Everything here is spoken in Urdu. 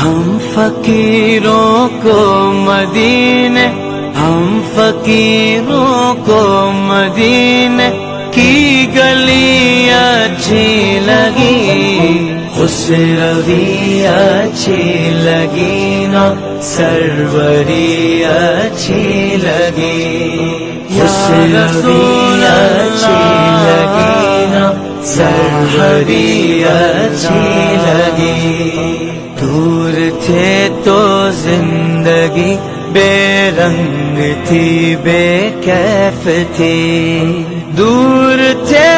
ہم فقیروں کو مدینے، ہم فقیروں کو مدینے کی گلی اچھی لگی، خسروی اچھی لگی نا، سروری اچھی لگی، خسروی اچھی لگی نا، سروری اچھی لگی۔ دور تھے تو زندگی بے رنگ تھی، بے کیف تھی، دور تھے